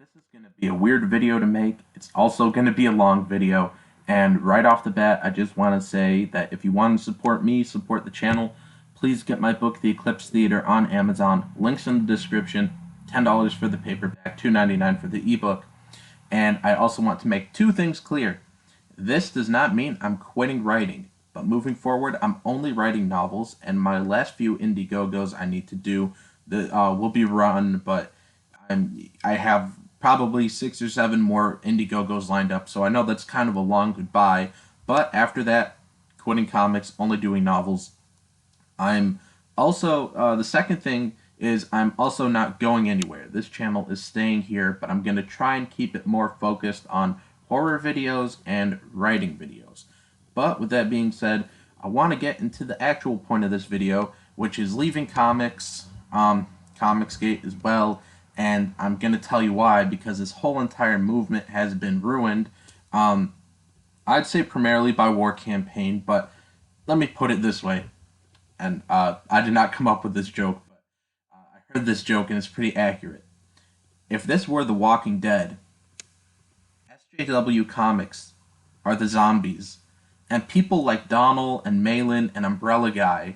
This is going to be a weird video to make. It's also going to be a long video. And right off the bat, I just want to say that if you want to support me, support the channel, please get my book, The Eclipse Theater, on Amazon. Links in the description. $10 for the paperback, $2.99 for the ebook. And I also want to make two things clear. This does not mean I'm quitting writing, but moving forward, I'm only writing novels, and my last few Indiegogos I need to do will be run, but I have probably 6 or 7 more Indiegogos lined up, so I know that's kind of a long goodbye. But after that, quitting comics, only doing novels. I'm also the second thing is I'm also not going anywhere. This channel is staying here, but I'm going to try and keep it more focused on horror videos and writing videos. But with that being said, I want to get into the actual point of this video, which is leaving comics, Comicsgate as well, and I'm going to tell you why, because this whole entire movement has been ruined, I'd say primarily by War Campaign, but let me put it this way, and I did not come up with this joke, but I heard this joke and it's pretty accurate. If this were The Walking Dead, SJW Comics are the zombies, and people like Donal and Malin and Umbrella Guy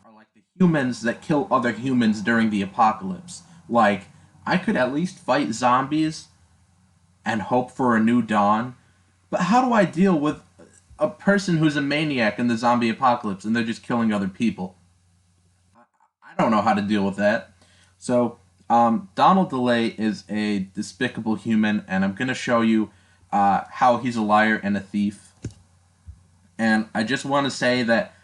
are like the humans that kill other humans during the apocalypse. Like, I could at least fight zombies and hope for a new dawn, but how do I deal with a person who's a maniac in the zombie apocalypse and they're just killing other people? I don't know how to deal with that. So, Donald DeLay is a despicable human, and I'm going to show you how he's a liar and a thief. And I just want to say that,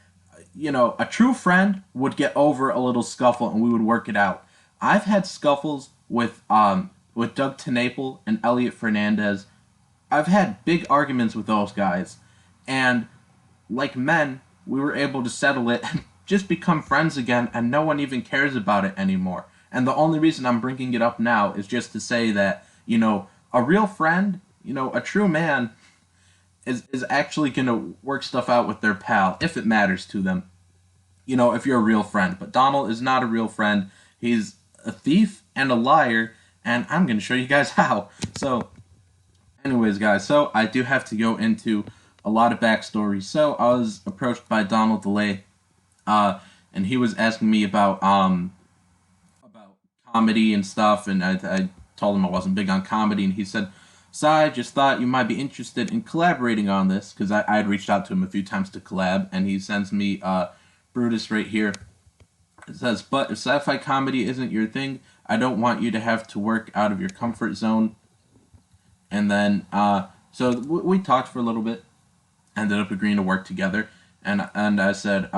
you know, a true friend would get over a little scuffle and we would work it out. I've had scuffles with Doug TenNapel and Elliot Fernandez. I've had big arguments with those guys, and like men, we were able to settle it and just become friends again, and no one even cares about it anymore. And the only reason I'm bringing it up now is just to say that, you know, a real friend, you know, a true man is actually going to work stuff out with their pal if it matters to them. You know, if you're a real friend. But Donald is not a real friend. He's a thief and a liar, and I'm going to show you guys how. So, anyways, guys, so I do have to go into a lot of backstory. So, I was approached by Donald DeLay, and he was asking me about comedy and stuff, and I told him I wasn't big on comedy, and he said, "Sai, just thought you might be interested in collaborating on this," because I had reached out to him a few times to collab, and he sends me Brutus right here. It says, "But if sci-fi comedy isn't your thing, I don't want you to have to work out of your comfort zone." And then, so we talked for a little bit, ended up agreeing to work together, and I said,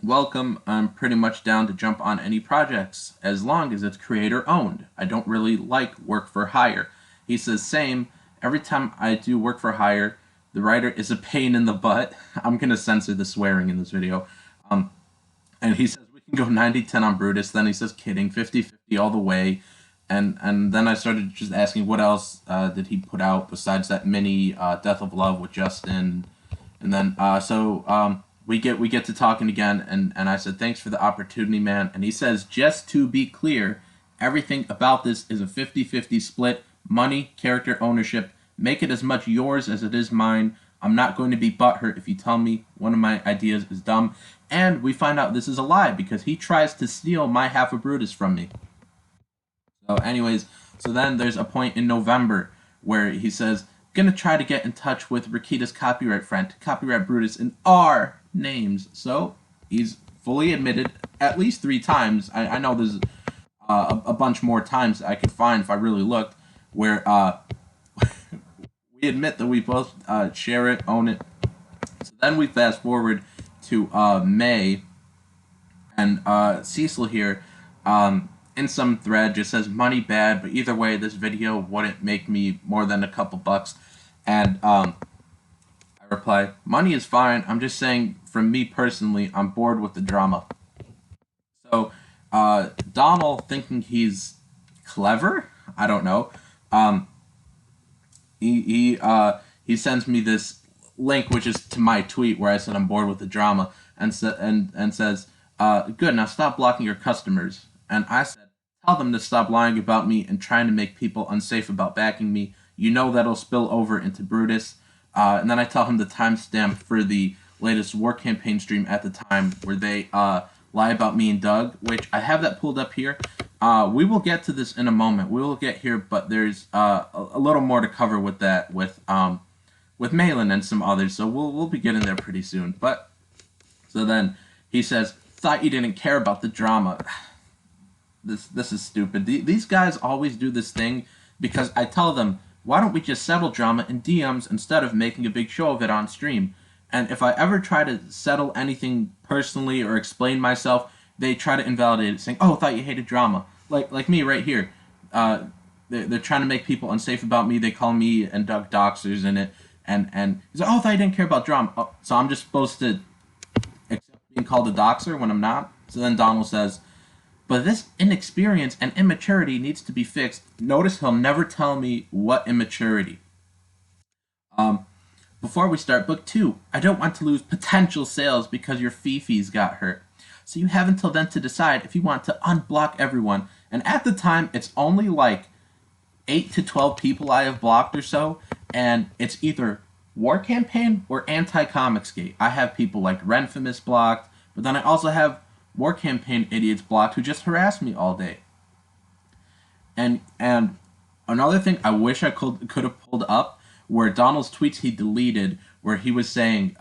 "Welcome, I'm pretty much down to jump on any projects, as long as it's creator-owned. I don't really like work for hire." He says, "Same, every time I do work for hire, the writer is a pain in the butt." I'm going to censor the swearing in this video. And he says, "We can go 90-10 on Brutus." Then he says, "Kidding, 50-50 all the way." And then I started just asking what else did he put out besides that mini Death of Love with Justin. And then, we get to talking again, and I said, "Thanks for the opportunity, man." And he says, "Just to be clear, everything about this is a 50-50 split. Money, character ownership. Make it as much yours as it is mine. I'm not going to be butthurt if you tell me one of my ideas is dumb." And we find out this is a lie, because he tries to steal my half of Brutus from me. So anyways, so then there's a point in November where he says, "Gonna try to get in touch with Rakita's copyright friend to copyright Brutus in our names." So he's fully admitted at least 3 times. I know there's a bunch more times I could find if I really looked, where we admit that we both share it, own it. So then we fast forward to May, and Cecil here in some thread just says, "Money bad, but either way this video wouldn't make me more than a couple bucks." And I reply, "Money is fine, I'm just saying, from me personally, I'm bored with the drama." So Donald, thinking he's clever, I don't know, he sends me this link, which is to my tweet where I said I'm bored with the drama, and says, "Good, now stop blocking your customers." And I said, Tell them to stop lying about me and trying to make people unsafe about backing me. You know that'll spill over into Brutus. And then I tell him the timestamp for the latest war campaign stream at the time where they lie about me and Doug, which I have that pulled up here. We will get to this in a moment. We will get here, but there's a little more to cover with that with Malin and some others. So we'll be getting there pretty soon. But so then he says, "Thought you didn't care about the drama." This is stupid. These guys always do this thing because I tell them, why don't we just settle drama in DMs instead of making a big show of it on stream? And if I ever try to settle anything personally or explain myself, they try to invalidate it, saying, "Oh, I thought you hated drama." Like me right here. They're trying to make people unsafe about me. They call me and Doug doxers in it. And he's like, "Oh, I thought you didn't care about drama." Oh, so I'm just supposed to accept being called a doxer when I'm not? So then Donald says, "But this inexperience and immaturity needs to be fixed." Notice he'll never tell me what immaturity. Before we start book 2, I don't want to lose potential sales because your fifis got hurt. So you have until then to decide if you want to unblock everyone. And at the time, it's only like 8 to 12 people I have blocked or so. And it's either War Campaign or Anti-Comicsgate. I have people like Renfamous blocked, but then I also have War Campaign idiots blocked who just harass me all day. And another thing I wish I could have pulled up were Donald's tweets he deleted, where he was saying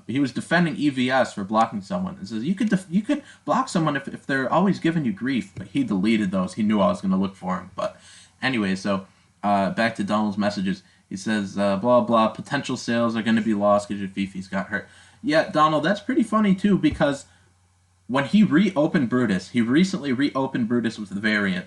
he was defending EVS for blocking someone. It says you could block someone if they're always giving you grief, but he deleted those. He knew I was going to look for him. But anyway, so back to Donald's messages. He says blah blah, potential sales are going to be lost because your fifis got hurt. Yeah, Donald, that's pretty funny too, because when he reopened Brutus, he recently reopened Brutus with the variant.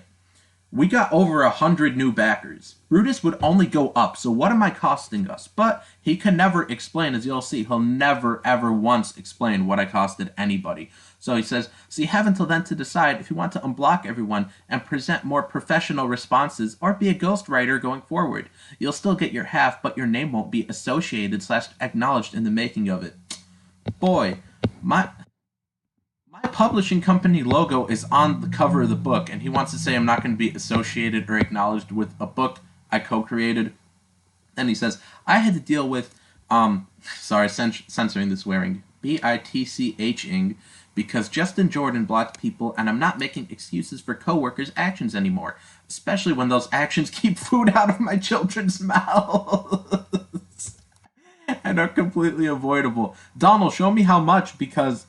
We got over 100 new backers. Brutus would only go up, so what am I costing us? But he can never explain, as you'll see. He'll never, ever once explain what I costed anybody. So he says, so you have until then to decide if you want to unblock everyone and present more professional responses or be a ghostwriter going forward. You'll still get your half, but your name won't be associated / acknowledged in the making of it. Boy, my publishing company logo is on the cover of the book, and he wants to say I'm not going to be associated or acknowledged with a book I co-created. And he says, I had to deal with, censoring the swearing, bitching, because Justin Jordan blocked people, and I'm not making excuses for coworkers' actions anymore, especially when those actions keep food out of my children's mouths and are completely avoidable. Donald, show me how much, because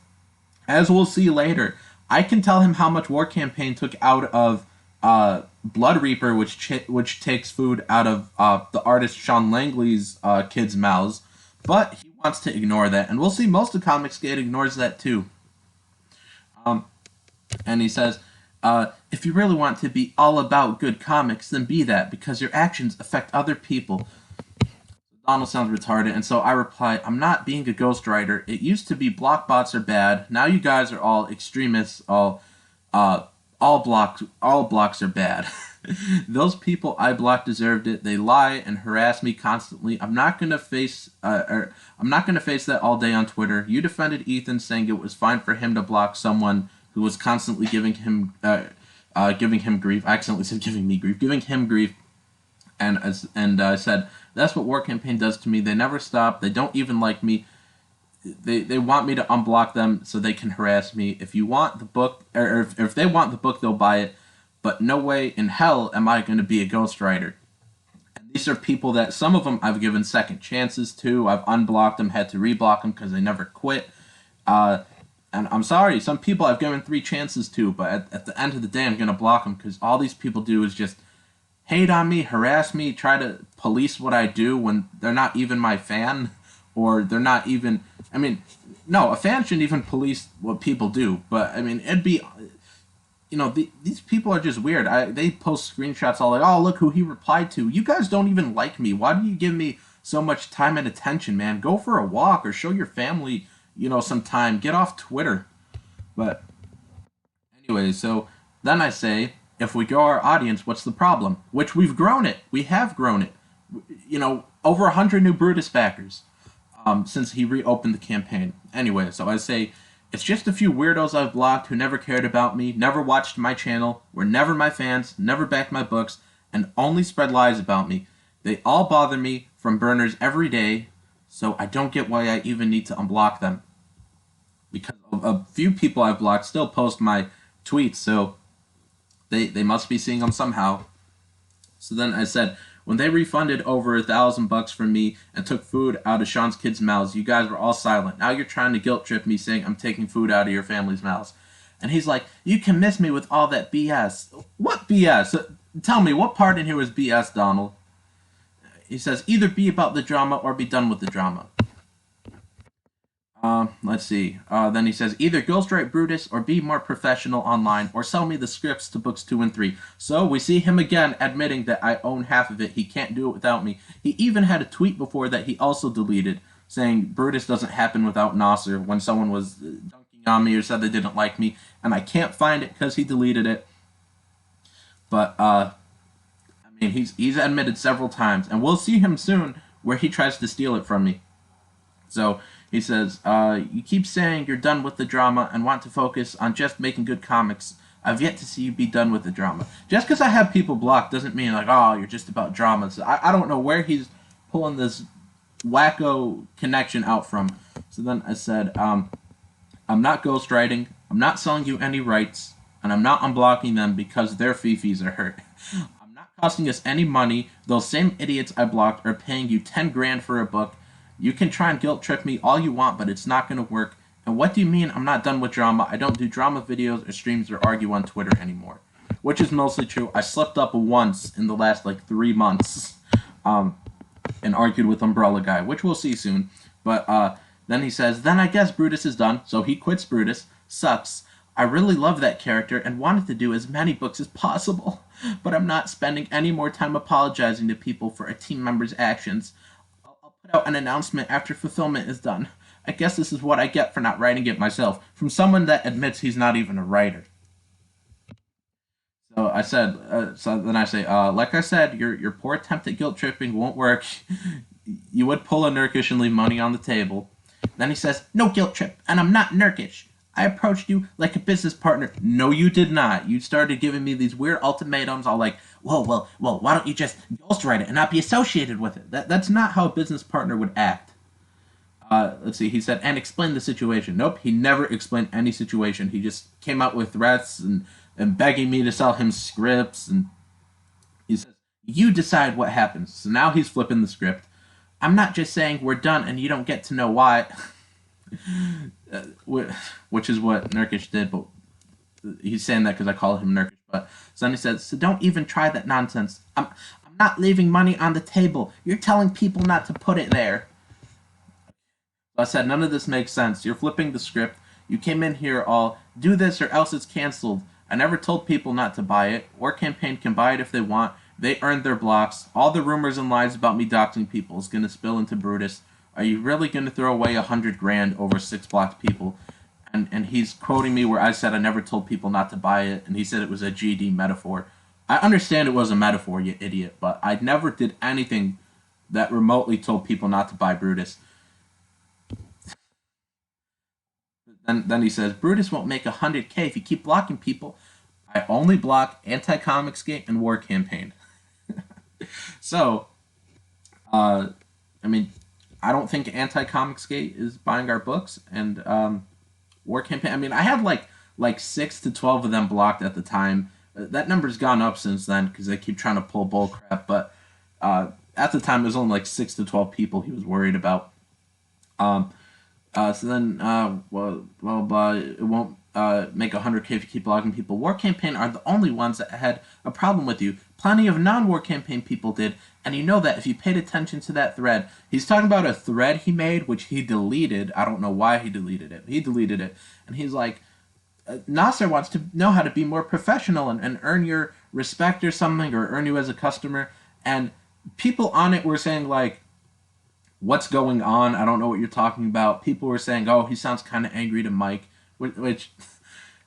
as we'll see later, I can tell him how much War Campaign took out of Blood Reaper, which takes food out of the artist Sean Langley's kids' mouths, but he wants to ignore that, and we'll see most of Comicsgate ignores that too. And he says, if you really want to be all about good comics, then be that, because your actions affect other people. Donald sounds retarded, and so I reply, I'm not being a ghostwriter. It used to be block bots are bad. Now you guys are all extremists. All blocks are bad. Those people I blocked deserved it. They lie and harass me constantly. I'm not gonna face that all day on Twitter. You defended Ethan, saying it was fine for him to block someone who was constantly giving him grief. I accidentally said giving me grief. Giving him grief. And I said, that's what War Campaign does to me. They never stop. They don't even like me. They want me to unblock them so they can harass me. If you want the book, or if they want the book, they'll buy it. But no way in hell am I going to be a ghostwriter. And these are people that some of them I've given second chances to. I've unblocked them, had to reblock them because they never quit. And I'm sorry, some people I've given 3 chances to, but at the end of the day, I'm going to block them because all these people do is just hate on me, harass me, try to police what I do when they're not even my fan, or they're not even, I mean, no, a fan shouldn't even police what people do, but, I mean, it'd be, you know, these people are just weird. They post screenshots all like, oh, look who he replied to. You guys don't even like me. Why do you give me so much time and attention, man? Go for a walk or show your family, you know, some time. Get off Twitter. But anyway, so then I say, if we grow our audience, what's the problem? Which we've grown it. We have grown it. You know, over 100 new Brutus backers since he reopened the campaign. Anyway, so I say, It's just a few weirdos I've blocked who never cared about me, never watched my channel, were never my fans, never backed my books, and only spread lies about me. They all bother me from burners every day, so I don't get why I even need to unblock them. Because a few people I've blocked still post my tweets, so they must be seeing them somehow. So then I said, when they refunded over $1,000 from me and took food out of Sean's kids' mouths, you guys were all silent. Now you're trying to guilt trip me saying I'm taking food out of your family's mouths. And he's like, you can miss me with all that BS. What BS? Tell me, what part in here was BS, Donald? He says, either be about the drama or be done with the drama. Let's see. Then he says, either ghostwrite Brutus or be more professional online or sell me the scripts to books 2 and 3. So we see him again admitting that I own half of it. He can't do it without me. He even had a tweet before that he also deleted saying Brutus doesn't happen without Nasser when someone was dunking on me or said they didn't like me. And I can't find it because he deleted it. But, I mean, he's admitted several times. And we'll see him soon where he tries to steal it from me. So he says, you keep saying you're done with the drama and want to focus on just making good comics. I've yet to see you be done with the drama. Just because I have people blocked doesn't mean like, oh, you're just about drama. So I don't know where he's pulling this wacko connection out from. So then I said, I'm not ghostwriting, I'm not selling you any rights, and I'm not unblocking them because their fifis are hurt. I'm not costing us any money. Those same idiots I blocked are paying you 10 grand for a book. You can try and guilt trip me all you want, but it's not going to work. And what do you mean I'm not done with drama? I don't do drama videos or streams or argue on Twitter anymore. Which is mostly true. I slipped up once in the last, 3 months and argued with Umbrella Guy, which we'll see soon. But then he says, then I guess Brutus is done, so he quits Brutus. Sucks. I really love that character and wanted to do as many books as possible, but I'm not spending any more time apologizing to people for a team member's actions. Put out an announcement after fulfillment is done. I guess this is what I get for not writing it myself, from someone that admits he's not even a writer. So I said, like I said, your poor attempt at guilt tripping won't work. You would pull a Nurkish and leave money on the table. Then he says, no guilt trip, and I'm not Nurkish. I approached you like a business partner. No, you did not. You started giving me these weird ultimatums, all like, well, why don't you just ghostwrite it and not be associated with it? That's not how a business partner would act. Let's see, he said, and explain the situation. Nope, he never explained any situation. He just came out with threats and begging me to sell him scripts. And he says, you decide what happens. So now he's flipping the script. I'm not just saying we're done and you don't get to know why. Which is what Nurkish did, but he's saying that because I call him Nurkish. But so then he says, so don't even try that nonsense. I'm not leaving money on the table. You're telling people not to put it there. So I said, none of this makes sense. You're flipping the script. You came in here all, do this or else it's canceled. I never told people not to buy it. War Campaign can buy it if they want. They earned their blocks. All the rumors and lies about me doxing people is going to spill into Brutus. Are you really going to throw away 100 grand over 6 blocked people? And he's quoting me where I said I never told people not to buy it, and he said it was a GD metaphor. I understand it was a metaphor, you idiot, but I never did anything that remotely told people not to buy Brutus. Then he says, Brutus won't make 100K if you keep blocking people. I only block Anti-Comicsgate and War Campaign. So, I mean, I don't think Anti-Comicsgate is buying our books, and War Campaign, I mean, I had like 6 to 12 of them blocked at the time. That number's gone up since then because they keep trying to pull bull crap, but at the time it was only like 6 to 12 people he was worried about. So then, it won't make 100K if you keep blocking people. War Campaign are the only ones that had a problem with you. Plenty of non-War Campaign people did, and you know that if you paid attention to that thread. He's talking about a thread he made, which he deleted. I don't know why he deleted it. He deleted it, and he's like, Nasser wants to know how to be more professional and earn your respect or something, or earn you as a customer. And people on it were saying, like, what's going on? I don't know what you're talking about. People were saying, oh, he sounds kind of angry to Mike, which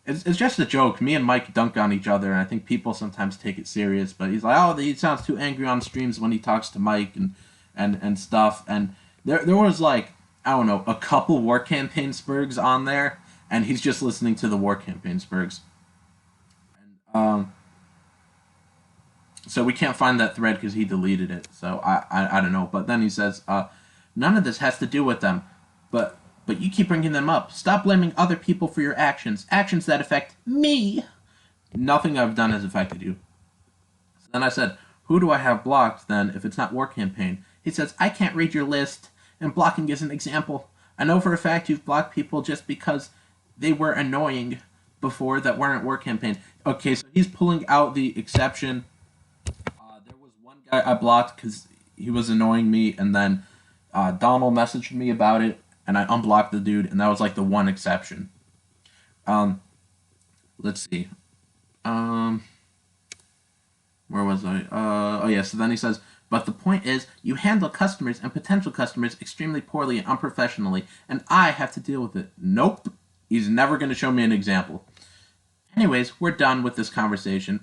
it's just a joke. Me and Mike dunk on each other, and I think people sometimes take it serious. But he's like, oh, he sounds too angry on streams when he talks to Mike and stuff. And there was, like, I don't know, a couple War Campaign spurgs on there, and he's just listening to the war campaign Spurgs. Um, so we can't find that thread because he deleted it. So I don't know. But then he says, none of this has to do with them, but you keep bringing them up. Stop blaming other people for your actions that affect me. Nothing I've done has affected you. So then I said, who do I have blocked then if it's not war campaign? He says, I can't read your list, and blocking is an example. I know for a fact you've blocked people just because they were annoying before that weren't war campaign. Okay, so he's pulling out the exception. There was one guy I blocked because he was annoying me, and then Donald messaged me about it, and I unblocked the dude, and that was like the one exception. Let's see. Where was I? Oh yeah, so then he says, but the point is, you handle customers and potential customers extremely poorly and unprofessionally, and I have to deal with it. Nope. He's never going to show me an example. Anyways, we're done with this conversation.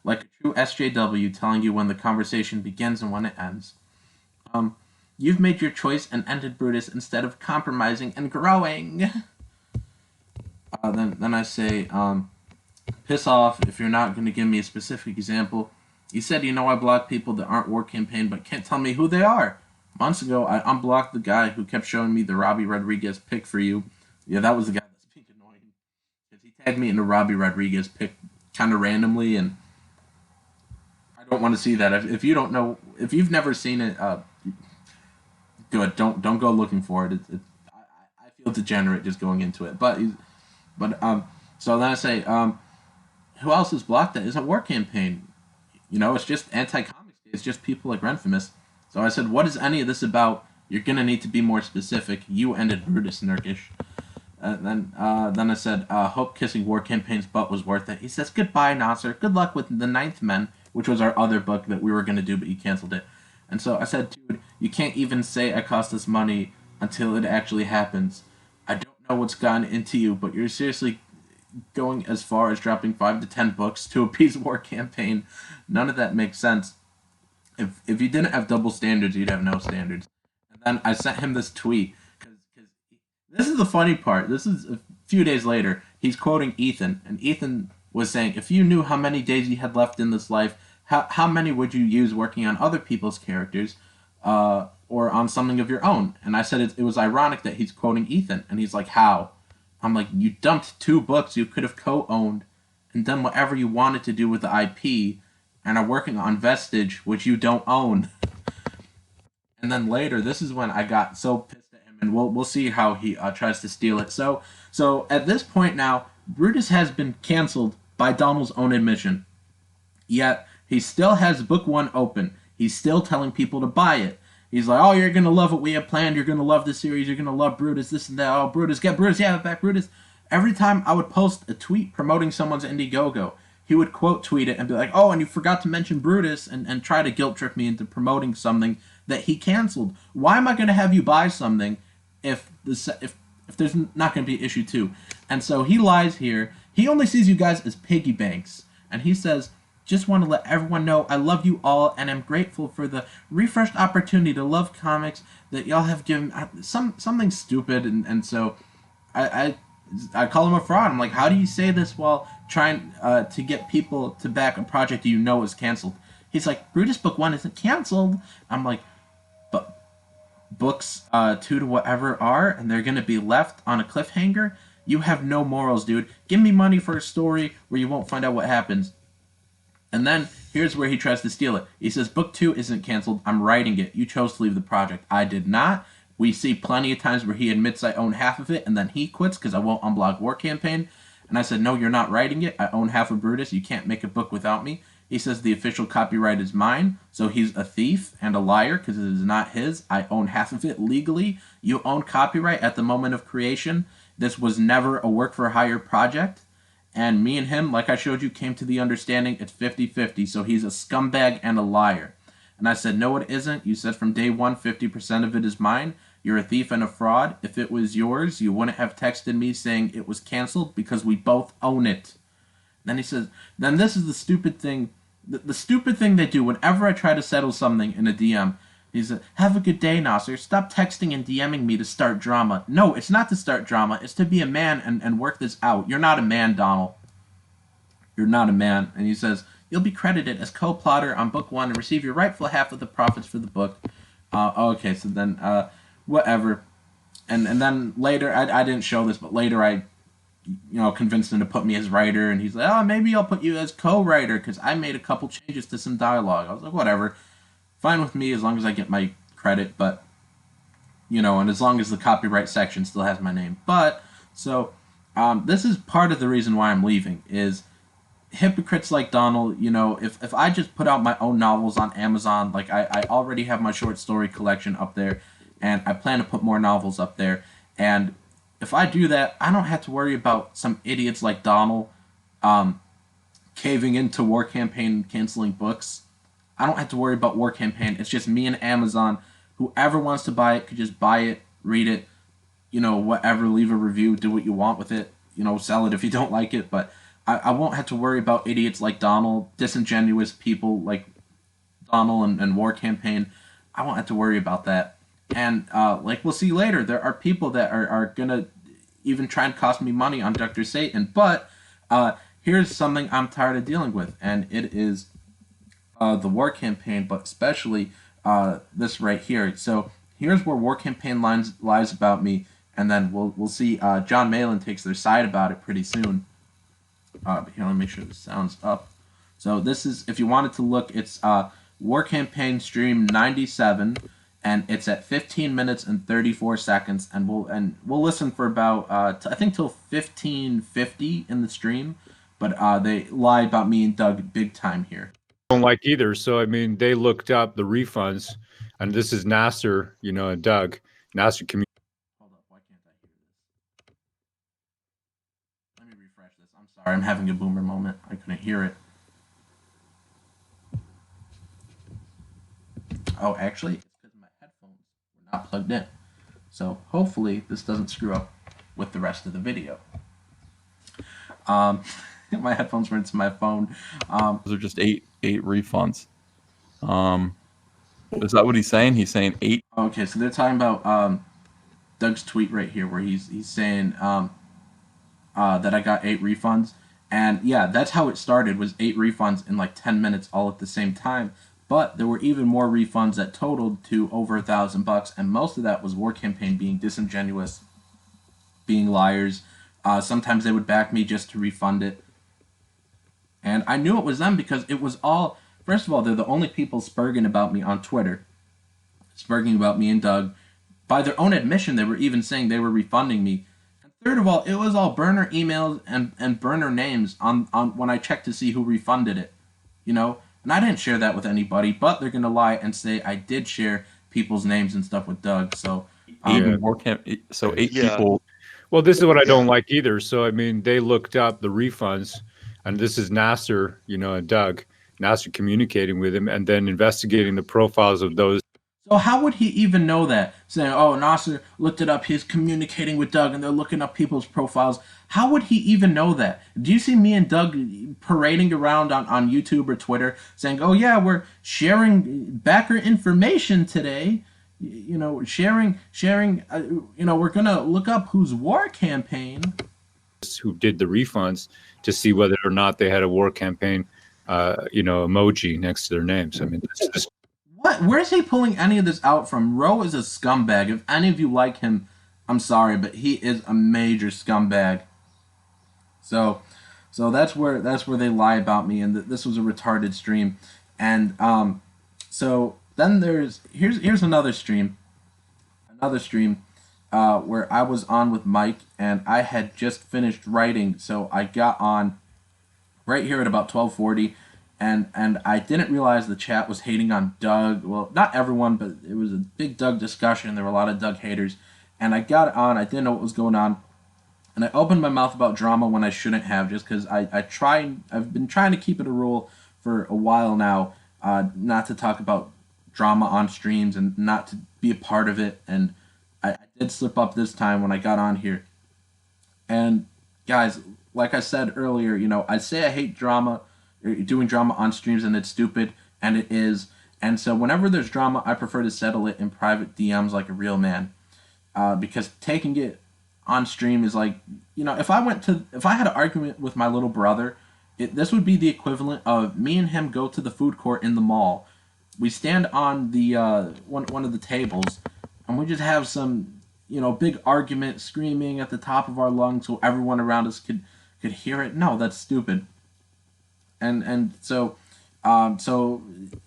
Like a true SJW telling you when the conversation begins and when it ends. You've made your choice and ended Brutus instead of compromising and growing. Then I say, piss off if you're not going to give me a specific example. You said you know I block people that aren't war campaign but can't tell me who they are. Months ago, I unblocked the guy who kept showing me the Robbie Rodriguez pic for you. Yeah, that was the guy that's being annoying. Because he tagged me in a Robbie Rodriguez pic kind of randomly, and I don't want to see that. If you don't know, if you've never seen it, good. Don't go looking for it. I feel degenerate just going into it. But so then I say, who else is blocked that isn't war campaign? You know, it's just anti-comics. It's just people like Renfimus. So I said, what is any of this about? You're gonna need to be more specific. You ended Brutus Nurkish. Then I said, hope kissing war campaign's butt was worth it. He says, goodbye, Nasser. Good luck with the Ninth Men, which was our other book that we were gonna do, but you canceled it. And so I said, dude, you can't even say I cost us money until it actually happens. I don't know what's gotten into you, but you're seriously going as far as dropping 5 to 10 books to appease war campaign. None of that makes sense. If you didn't have double standards, you'd have no standards. And then I sent him this tweet because this is the funny part. This is a few days later. He's quoting Ethan, and Ethan was saying, if you knew how many days you had left in this life, how many would you use working on other people's characters or on something of your own? And I said it was ironic that he's quoting Ethan, and he's like, how? I'm like, you dumped 2 books you could have co-owned and done whatever you wanted to do with the IP and are working on Vestige, which you don't own. And then later, this is when I got so pissed at him, and we'll see how he tries to steal it. So at this point now, Brutus has been canceled by Donald's own admission. Yet, he still has book 1 open. He's still telling people to buy it. He's like, oh, you're going to love what we have planned. You're going to love the series. You're going to love Brutus, this and that. Oh, Brutus, get Brutus. Yeah, back Brutus. Every time I would post a tweet promoting someone's Indiegogo, he would quote tweet it and be like, oh, and you forgot to mention Brutus, and try to guilt trip me into promoting something that he canceled. Why am I going to have you buy something if there's not going to be issue 2? And so he lies here. He only sees you guys as piggy banks. And he says, just want to let everyone know I love you all and am grateful for the refreshed opportunity to love comics that y'all have given something stupid. And so I call him a fraud. I'm like, how do you say this while trying to get people to back a project you know is canceled? He's like, Brutus book 1 isn't canceled. I'm like, but books 2 to whatever are, and they're going to be left on a cliffhanger? You have no morals, dude. Give me money for a story where you won't find out what happens. And then, here's where he tries to steal it. He says, book 2 isn't canceled. I'm writing it. You chose to leave the project. I did not. We see plenty of times where he admits I own half of it, and then he quits because I won't unblock War Campaign. And I said, no, you're not writing it. I own half of Brutus. You can't make a book without me. He says the official copyright is mine, so he's a thief and a liar because it is not his. I own half of it legally. You own copyright at the moment of creation. This was never a work-for-hire project. And me and him, like I showed you, came to the understanding it's 50-50, so he's a scumbag and a liar. And I said, no, it isn't. You said from day one, 50% of it is mine. You're a thief and a fraud. If it was yours, you wouldn't have texted me saying it was canceled because we both own it. Then he says, then this is the stupid thing. The stupid thing they do whenever I try to settle something in a DM. He said, "Have a good day, Nasser. Stop texting and DMing me to start drama." No, it's not to start drama. It's to be a man and work this out. You're not a man, Donald. You're not a man. And he says, "You'll be credited as co-plotter on book one and receive your rightful half of the profits for the book." Okay, so then, whatever. And then later, I didn't show this, but later I convinced him to put me as writer, and he's like, "Oh, maybe I'll put you as co-writer because I made a couple changes to some dialogue." I was like, "Whatever, fine with me as long as I get my credit, but and as long as the copyright section still has my name." But so this is part of the reason why I'm leaving is hypocrites like Donald. If I just put out my own novels on Amazon, like I already have my short story collection up there, and I plan to put more novels up there, and if I do that, I don't have to worry about some idiots like Donald caving into War Campaign canceling books. I don't have to worry about War Campaign. It's just me and Amazon. Whoever wants to buy it could just buy it, read it, whatever, leave a review, do what you want with it, sell it if you don't like it. But I won't have to worry about idiots like Donald, disingenuous people like Donald and War Campaign. I won't have to worry about that. And like we'll see later, there are people that are going to even try and cost me money on Dr. Satan. But here's something I'm tired of dealing with, and it is the War Campaign, but especially this right here. So here's where War Campaign lies about me, and then we'll see John Malin takes their side about it pretty soon. But here, let me make sure the sound's up. So this is, if you wanted to look, it's War Campaign stream 97. And it's at 15 minutes and 34 seconds, and we'll listen for about I think till 15:50 in the stream, but they lie about me and Doug big time here. Don't like either. So I mean, they looked up the refunds, and this is Nasser, and Doug. Nasser community. Hold up, why can't I hear this? Let me refresh this. I'm sorry, I'm having a boomer moment. I couldn't hear it. Oh, actually, not plugged in. So hopefully this doesn't screw up with the rest of the video. My headphones were into my phone. Those are just eight refunds. Is that what he's saying? He's saying 8. Okay, so they're talking about Doug's tweet right here where he's saying that I got 8 refunds. And yeah, that's how it started, was 8 refunds in like 10 minutes all at the same time. But there were even more refunds that totaled to over $1,000, and most of that was War Campaign being disingenuous, being liars. Sometimes they would back me just to refund it. And I knew it was them because it was all, first of all, they're the only people spurging about me on Twitter, spurging about me and Doug. By their own admission, they were even saying they were refunding me. And third of all, it was all burner emails and burner names on when I checked to see who refunded it, And I didn't share that with anybody, but they're going to lie and say I did share people's names and stuff with Doug. So, so 8 people. Well, this is what I don't like either. So, I mean, they looked up the refunds, and this is Nasser, and Doug. Nasser communicating with him and then investigating the profiles of those. So how would he even know that? Saying, "Oh, Nasser looked it up. He's communicating with Doug, and they're looking up people's profiles." How would he even know that? Do you see me and Doug parading around on YouTube or Twitter saying, "Oh yeah, we're sharing backer information today. Sharing. We're gonna look up whose War Campaign." Who did the refunds to see whether or not they had a War Campaign, emoji next to their names. I mean, this What? Where's he pulling any of this out from? Roe is a scumbag. If any of you like him, I'm sorry, but he is a major scumbag. So that's where they lie about me, and this was a retarded stream. And so then here's another stream where I was on with Mike, and I had just finished writing, so I got on right here at about 12:40. And I didn't realize the chat was hating on Doug. Well, not everyone, but it was a big Doug discussion. There were a lot of Doug haters. And I got on. I didn't know what was going on. And I opened my mouth about drama when I shouldn't have, just because I've been trying to keep it a rule for a while now, not to talk about drama on streams and not to be a part of it. And I did slip up this time when I got on here. And guys, like I said earlier, I say I hate drama, doing drama on streams, and it's stupid, and it is. And so whenever there's drama, I prefer to settle it in private DMs like a real man, because taking it on stream is like, if I had an argument with my little brother, this would be the equivalent of me and him go to the food court in the mall. We stand on the one of the tables, and we just have some big argument, screaming at the top of our lungs so everyone around us could hear it. No, that's stupid. And so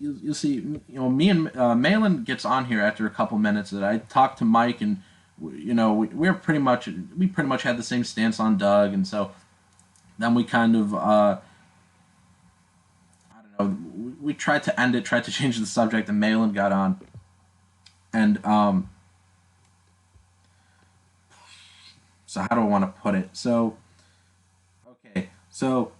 you'll see, me and Malin gets on here after a couple minutes. That I talked to Mike, and we pretty much had the same stance on Doug, and so then we kind of I don't know, we tried to end it, tried to change the subject, and Malin got on, and so how do I want to put it? So okay, so.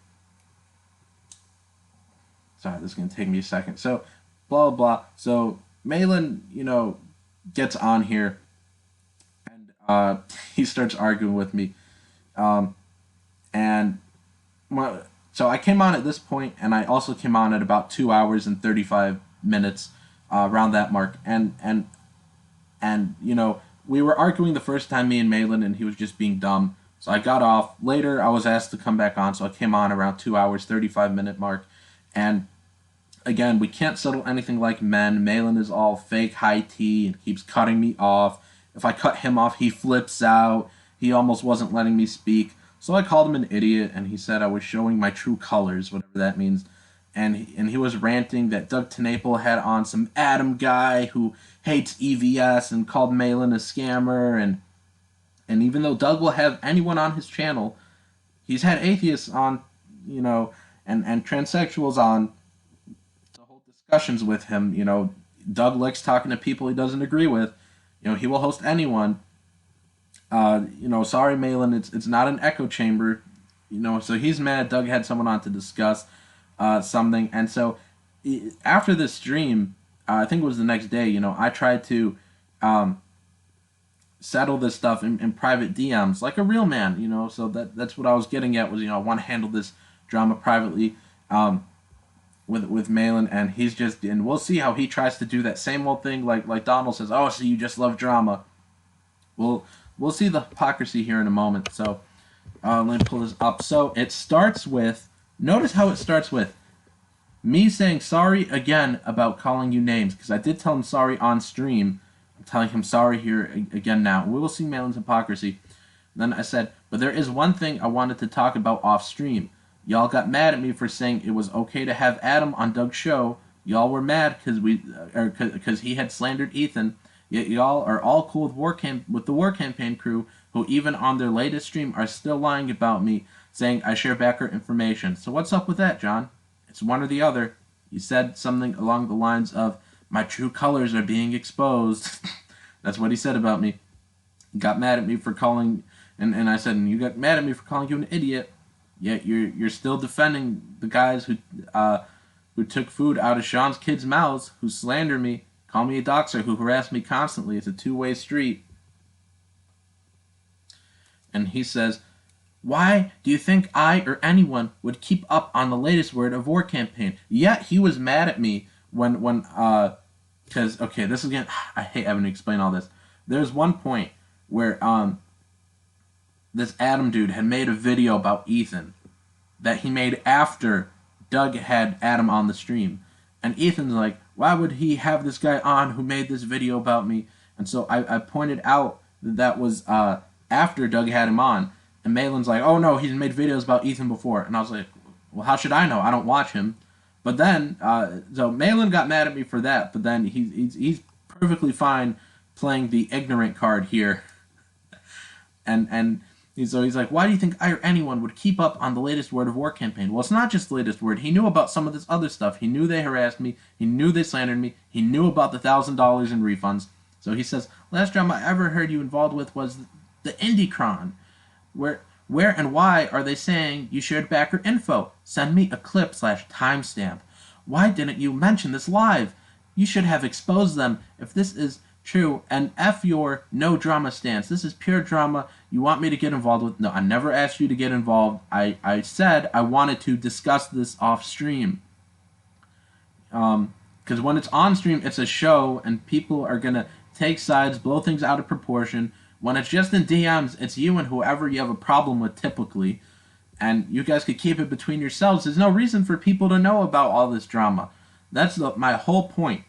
Sorry, this is going to take me a second. So, blah, blah, blah. So, Malin, gets on here, and he starts arguing with me. So I came on at this point, and I also came on at about 2 hours and 35 minutes, around that mark. And we were arguing the first time, me and Malin, and he was just being dumb. So I got off. Later, I was asked to come back on, so I came on around 2 hours, 35-minute mark. And again, we can't settle anything like men. Malin is all fake high tea and keeps cutting me off. If I cut him off, he flips out. He almost wasn't letting me speak. So I called him an idiot, and he said I was showing my true colors, whatever that means. And he was ranting that Doug TeNapel had on some Adam guy who hates EVS and called Malin a scammer. And even though Doug will have anyone on his channel, he's had atheists on, and transsexuals on to hold discussions with him. Doug likes talking to people he doesn't agree with. He will host anyone. Sorry, Malin, it's not an echo chamber. So he's mad Doug had someone on to discuss something. And so after this stream, I think it was the next day, I tried to settle this stuff in private DMs like a real man, so that's what I was getting at was, I want to handle this drama privately with Malin, and and we'll see how he tries to do that same old thing like Donald says, oh, so you just love drama. We'll see the hypocrisy here in a moment. So let me pull this up. So it starts with, notice how it starts with me saying sorry again about calling you names, because I did tell him sorry on stream. I'm telling him sorry here again now. We will see Malin's hypocrisy. Then I said, but there is one thing I wanted to talk about off stream. Y'all got mad at me for saying it was okay to have Adam on Doug's show. Y'all were mad because he had slandered Ethan. Yet y'all are all cool with the war campaign crew, who even on their latest stream are still lying about me, saying I share backer information. So what's up with that, John? It's one or the other. You said something along the lines of, my true colors are being exposed. That's what he said about me. He got mad at me for calling, and I said, and you got mad at me for calling you an idiot. Yet you're still defending the guys who took food out of Sean's kids' mouths, who slander me, call me a doxer, who harass me constantly. It's a two-way street. And he says, why do you think I or anyone would keep up on the latest word of war campaign? Yet he was mad at me when because, okay, this is I hate having to explain all this. There's one point where this Adam dude had made a video about Ethan that he made after Doug had Adam on the stream. And Ethan's like, why would he have this guy on who made this video about me? And so I pointed out that was after Doug had him on. And Malin's like, oh no, he's made videos about Ethan before. And I was like, well, how should I know? I don't watch him. But then, so Malin got mad at me for that. But then he's perfectly fine playing the ignorant card here. And so he's like, why do you think I or anyone would keep up on the latest word of war campaign? Well, it's not just the latest word. He knew about some of this other stuff. He knew they harassed me. He knew they slandered me. He knew about the $1,000 in refunds. So he says, last drama I ever heard you involved with was the Indycron. Where and why are they saying you shared backer info? Send me a clip/timestamp. Why didn't you mention this live? You should have exposed them if this is true. And F your no drama stance. This is pure drama you want me to get involved with. No, I never asked you to get involved. I said I wanted to discuss this off stream. Because when it's on stream, it's a show, and people are gonna take sides, blow things out of proportion. When it's just in DMs, it's you and whoever you have a problem with typically, and you guys could keep it between yourselves. There's no reason for people to know about all this drama. That's my whole point.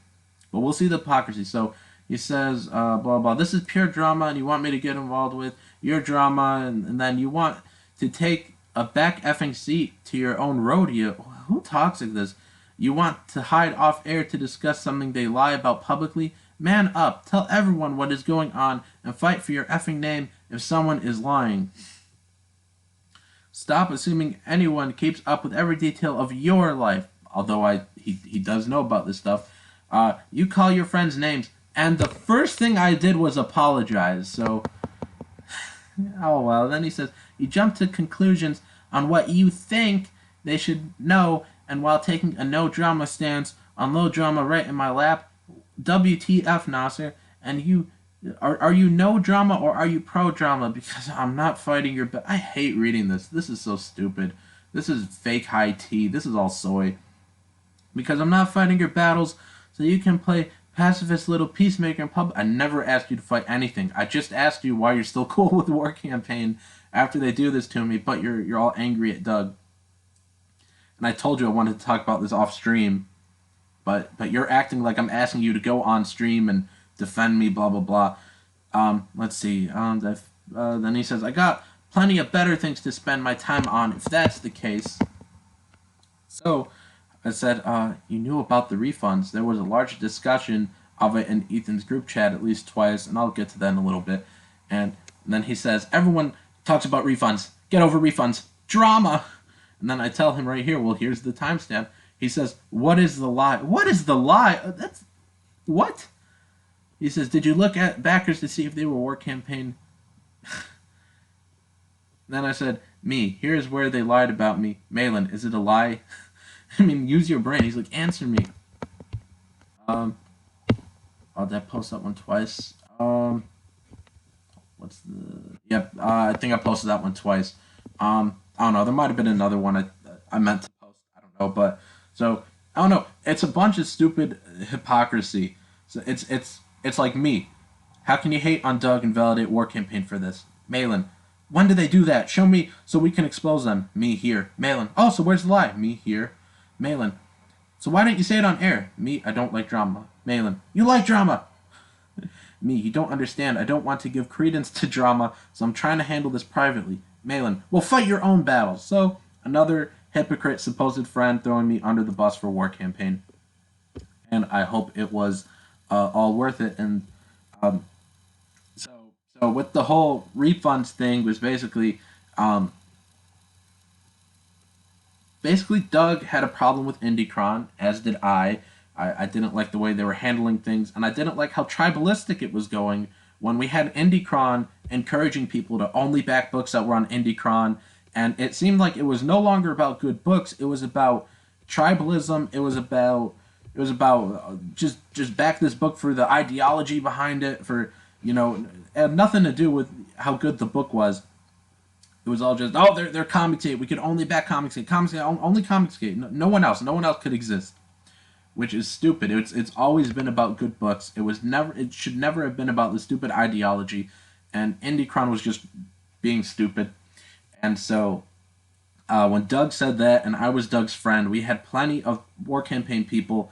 But we'll see the hypocrisy. So he says, blah, blah, this is pure drama, and you want me to get involved with your drama, and then you want to take a back effing seat to your own rodeo. Who talks like this? You want to hide off air to discuss something they lie about publicly? Man up. Tell everyone what is going on and fight for your effing name if someone is lying. Stop assuming anyone keeps up with every detail of your life. Although he does know about this stuff. You call your friends names, and the first thing I did was apologize. So, oh well. Then he says, you jump to conclusions on what you think they should know, and while taking a no drama stance on low drama right in my lap. WTF, Nasser? And you are you no drama or are you pro drama? Because I'm not fighting your I hate reading this. This is so stupid. This is fake high tea. This is all soy. Because I'm not fighting your battles so you can play pacifist little peacemaker in public. I never asked you to fight anything. I just asked you why you're still cool with the war campaign after they do this to me, but you're all angry at Doug. And I told you I wanted to talk about this off stream. But you're acting like I'm asking you to go on stream and defend me, blah, blah, blah. Let's see. Then he says, I got plenty of better things to spend my time on if that's the case. So I said, you knew about the refunds. There was a large discussion of it in Ethan's group chat at least twice, and I'll get to that in a little bit. And then he says, everyone talks about refunds. Get over refunds. Drama! And then I tell him right here, well, here's the timestamp. He says, what is the lie? What is the lie? That's... What? He says, did you look at backers to see if they were war campaign? Then I said, me, here's where they lied about me. Malin, is it a lie? I mean, use your brain. He's like, answer me. Oh, did I post that one twice? What's the... Yep, I think I posted that one twice. I don't know. There might have been another one I meant to post. I don't know, but... So, I don't know. It's a bunch of stupid hypocrisy. So it's like me. How can you hate on Doug and validate war campaign for this? Malin, when did they do that? Show me so we can expose them. Me, here. Malin, oh, so where's the lie? Me, here. Malin, so why didn't you say it on air? Me, I don't like drama. Malin, you like drama! Me, you don't understand. I don't want to give credence to drama, so I'm trying to handle this privately. Malin, well, fight your own battles. So, another... hypocrite supposed friend throwing me under the bus for war campaign, and I hope it was all worth it. And so with the whole refunds thing was basically Doug had a problem with Indicron, as did I. I didn't like the way they were handling things, and I didn't like how tribalistic it was going when we had Indicron encouraging people to only back books that were on Indicron. And it seemed like it was no longer about good books. It was about tribalism. It was about just back this book for the ideology behind it. For it had nothing to do with how good the book was. It was all just they're Comicsgate. We could only back Comicsgate. Comicsgate only Comicsgate. No one else. No one else could exist. Which is stupid. It's always been about good books. It should never have been about the stupid ideology. And Indicron was just being stupid. And so, when Doug said that, and I was Doug's friend, we had plenty of war campaign people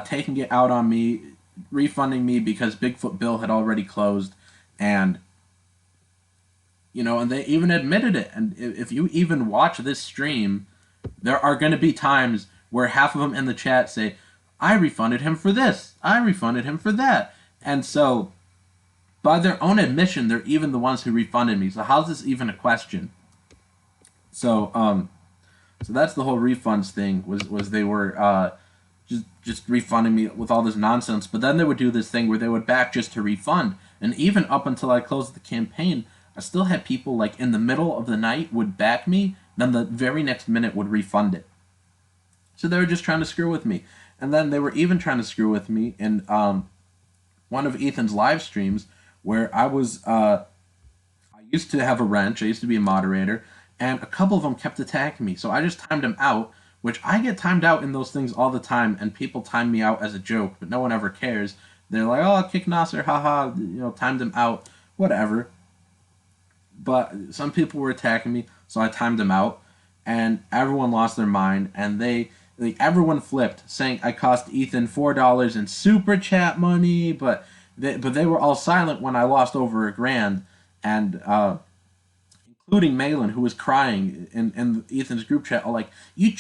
taking it out on me, refunding me because Bigfoot Bill had already closed, and and they even admitted it. And if you even watch this stream, there are going to be times where half of them in the chat say, I refunded him for this, I refunded him for that. And so, by their own admission, they're even the ones who refunded me. So how's this even a question? So that's the whole refunds thing. Was they were just refunding me with all this nonsense, but then they would do this thing where they would back just to refund. And even up until I closed the campaign, I still had people like in the middle of the night would back me, then the very next minute would refund it. So they were just trying to screw with me. And then they were even trying to screw with me in one of Ethan's live streams where I used to have a wrench. I used to be a moderator. And a couple of them kept attacking me. So I just timed them out which I get timed out in those things all the time, and people time me out as a joke, but no one ever cares. They're like, oh, kick Nasser, haha, timed him out, whatever. But some people were attacking me, so I timed them out, and everyone lost their mind, and everyone flipped, saying I cost Ethan $4 in super chat money, but they were all silent when I lost over $1,000, and including Malin, who was crying in Ethan's group chat, all like, you're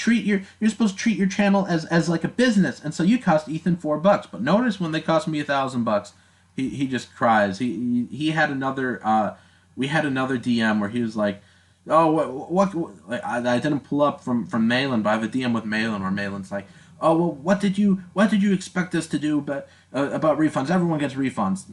supposed to treat your channel as like a business, and so you cost Ethan $4. But notice when they cost me $1,000, he just cries. He had another we had another DM where he was like, oh, what like, I didn't pull up from Malin, but I have a DM with Malin where Malin's like, oh, well, what did you expect us to do about refunds? Everyone gets refunds.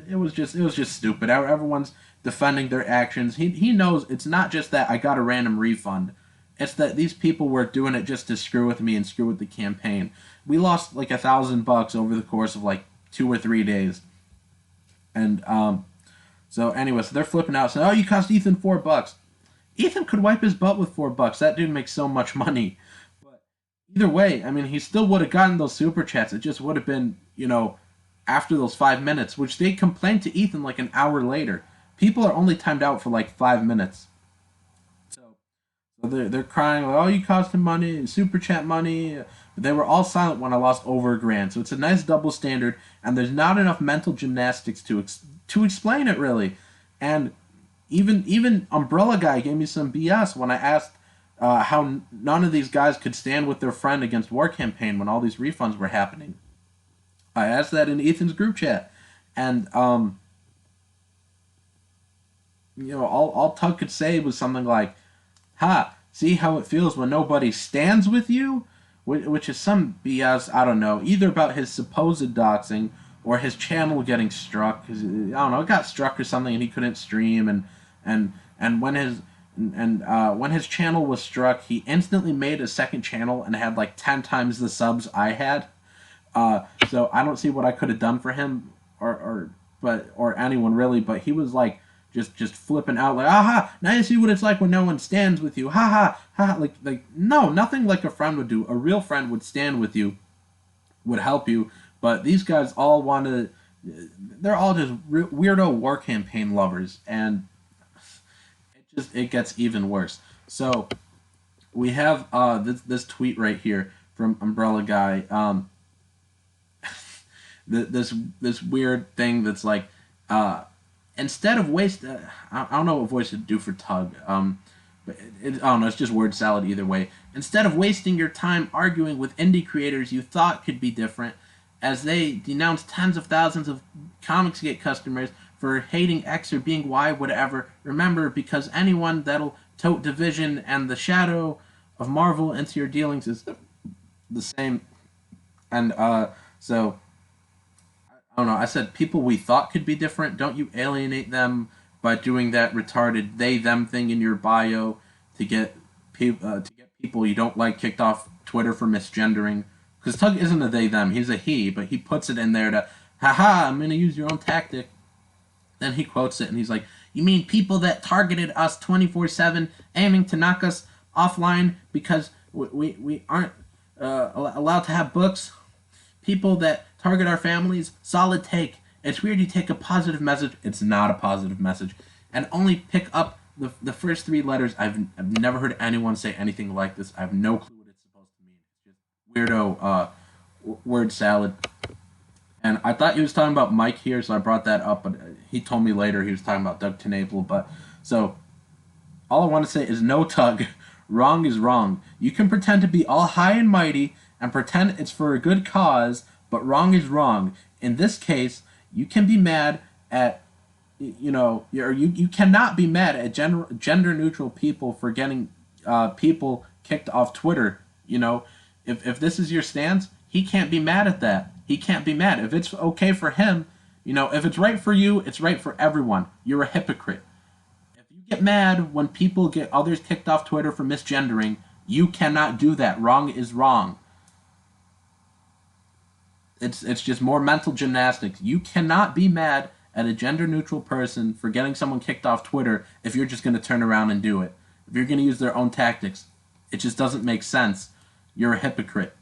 It was just stupid. Everyone's defending their actions. He knows it's not just that I got a random refund. It's that these people were doing it just to screw with me and screw with the campaign. We lost like $1,000 over the course of like 2 or 3 days. And so anyway, so they're flipping out saying, oh, you cost Ethan $4. Ethan could wipe his butt with $4. That dude makes so much money. But either way, I mean, he still would have gotten those super chats. It just would have been, after those 5 minutes, which they complained to Ethan like an hour later. People are only timed out for like 5 minutes. So they're crying, like, oh, you cost him money, super chat money. But they were all silent when I lost over $1,000. So it's a nice double standard, and there's not enough mental gymnastics to explain it really. And even Umbrella Guy gave me some BS when I asked how none of these guys could stand with their friend against War Campaign when all these refunds were happening. I asked that in Ethan's group chat, and all Tug could say was something like, "Ha, see how it feels when nobody stands with you," which is some BS. I don't know, either about his supposed doxing or his channel getting struck. 'Cause, I don't know, it got struck or something, and he couldn't stream. And when his channel was struck, he instantly made a second channel and had like 10 times the subs I had. So I don't see what I could have done for him or anyone really, but he was like just flipping out like, aha, now you see what it's like when no one stands with you, ha ha ha, like no, nothing like a friend would do. A real friend would stand with you, would help you, but these guys all they're all just weirdo War Campaign lovers, and it gets even worse. So we have this tweet right here from Umbrella Guy. This weird thing that's like, instead of waste, I don't know what voice to do for Tug. But I don't know. It's just word salad either way. Instead of wasting your time arguing with indie creators you thought could be different, as they denounce tens of thousands of Comicsgate customers for hating X or being Y, whatever. Remember, because anyone that'll tote Division and the shadow of Marvel into your dealings is the same. And so I don't know. I said people we thought could be different. Don't you alienate them by doing that retarded they/them thing in your bio to get people you don't like kicked off Twitter for misgendering? Because Tug isn't a they/them. He's a he, but he puts it in there to, haha, I'm going to use your own tactic. Then he quotes it, and he's like, you mean people that targeted us 24/7, aiming to knock us offline because we aren't allowed to have books? People that target our families? Solid take. It's weird you take a positive message. It's not a positive message. And only pick up the first 3 letters. I've never heard anyone say anything like this. I have no clue what it's supposed to mean. It's just weirdo word salad. And I thought he was talking about Mike here, so I brought that up, but he told me later he was talking about Doug Tenable. But so all I want to say is no, Tug. Wrong is wrong. You can pretend to be all high and mighty and pretend it's for a good cause, but wrong is wrong. In this case, you can be mad at, you cannot be mad at gender neutral people for getting people kicked off Twitter. If this is your stance, he can't be mad at that. He can't be mad. If it's okay for him, if it's right for you, it's right for everyone. You're a hypocrite. If you get mad when people get others kicked off Twitter for misgendering, you cannot do that. Wrong is wrong. It's just more mental gymnastics. You cannot be mad at a gender-neutral person for getting someone kicked off Twitter if you're just going to turn around and do it. If you're going to use their own tactics, It just doesn't make sense. You're a hypocrite.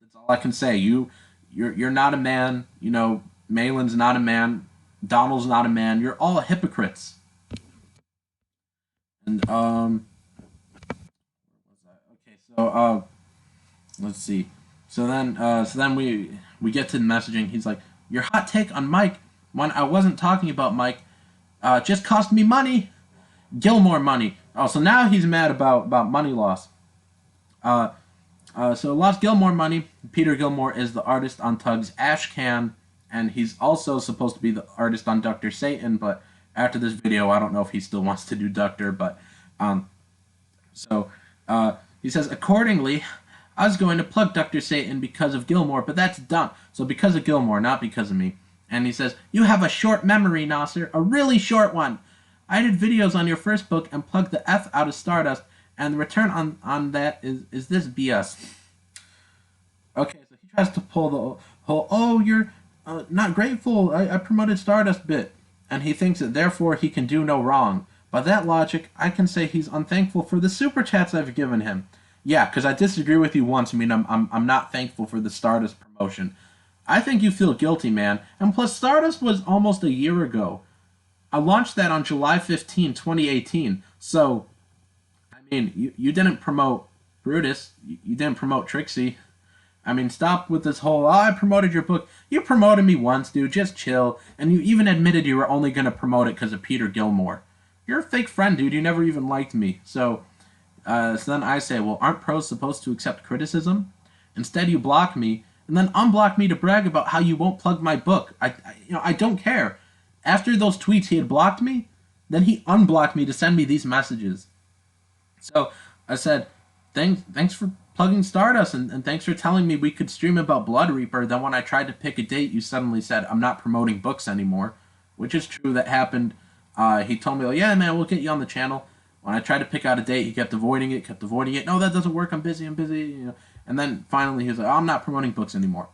That's all I can say. You're not a man. You know, Malin's not a man. Donald's not a man. You're all hypocrites. And okay, so let's see. So then we get to the messaging. He's like, your hot take on Mike when I wasn't talking about Mike just cost me money. Gilmore money. Oh, so now he's mad about money loss. So lost Gilmore money. Peter Gilmore is the artist on Tug's Ash Can, and he's also supposed to be the artist on Dr. Satan, but after this video, I don't know if he still wants to do Dr. But he says, accordingly, I was going to plug Dr. Satan because of Gilmore, but that's dumb. So because of Gilmore, not because of me. And he says, you have a short memory, Nasser, a really short one. I did videos on your first book and plugged the F out of Stardust, and the return on that is this BS. Okay, so he tries to pull the whole, oh, you're not grateful, I promoted Stardust bit. And he thinks that therefore he can do no wrong. By that logic, I can say he's unthankful for the super chats I've given him. Yeah, because I disagree with you once. I mean, I'm not thankful for the Stardust promotion. I think you feel guilty, man. And plus, Stardust was almost a year ago. I launched that on July 15, 2018. So, I mean, you didn't promote Brutus. You didn't promote Trixie. I mean, stop with this whole, oh, I promoted your book. You promoted me once, dude. Just chill. And you even admitted you were only going to promote it because of Peter Gilmore. You're a fake friend, dude. You never even liked me. So then I say, well, aren't pros supposed to accept criticism? Instead, you block me, and then unblock me to brag about how you won't plug my book. I don't care. After those tweets, he had blocked me. Then he unblocked me to send me these messages. So I said, thanks for plugging Stardust, and thanks for telling me we could stream about Blood Reaper. Then when I tried to pick a date, you suddenly said, I'm not promoting books anymore, which is true. That happened. He told me, oh, yeah, man, we'll get you on the channel. When I tried to pick out a date, he kept avoiding it. No, that doesn't work. I'm busy. You know. And then finally he was like, oh, I'm not promoting books anymore.